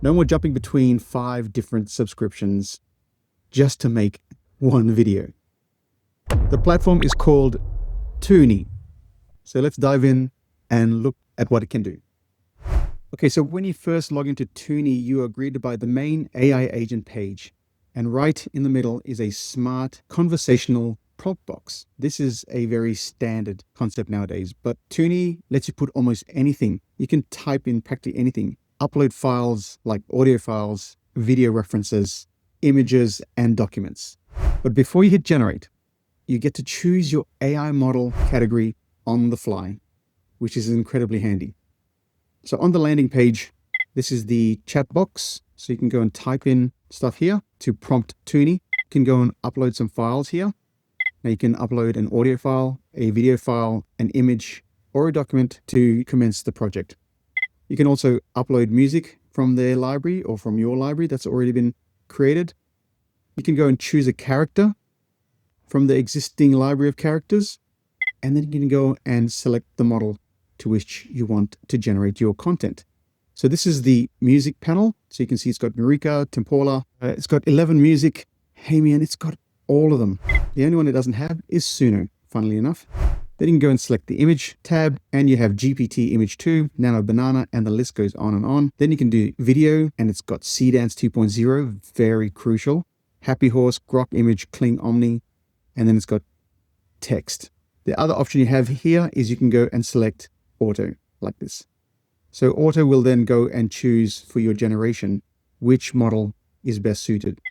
No more jumping between 5 different subscriptions just to make one video. The platform is called Tunee. So let's dive in and look at what it can do. Okay, so when you first log into Tunee, you are greeted by the main AI agent page. And right in the middle is a smart conversational prompt box. This is a very standard concept nowadays, but Tunee lets you put almost anything. You can type in practically anything, upload files like audio files, video references, images, and documents. But before you hit generate, you get to choose your AI model category on the fly, which is incredibly handy. So on the landing page, this is the chat box. So you can go and type in stuff here to prompt Tunee. You can go and upload some files here. Now you can upload an audio file, a video file, an image, or a document to commence the project. You can also upload music from their library or from your library that's already been created. You can go and choose a character from the existing library of characters, and then you can go and select the model to which you want to generate your content. So this is the music panel. So you can see it's got Marika, Tempola, it's got 11 music, Hamian, it's got all of them. The only one it doesn't have is Suno, funnily enough. Then you can go and select the image tab, and you have GPT Image 2, Nano Banana, and the list goes on and on. Then you can do video, and it's got Dance 2.0, very crucial. Happy Horse, Grok Image, Kling Omni, and then it's got text. The other option you have here is you can go and select auto, like this. So auto will then go and choose for your generation which model is best suited.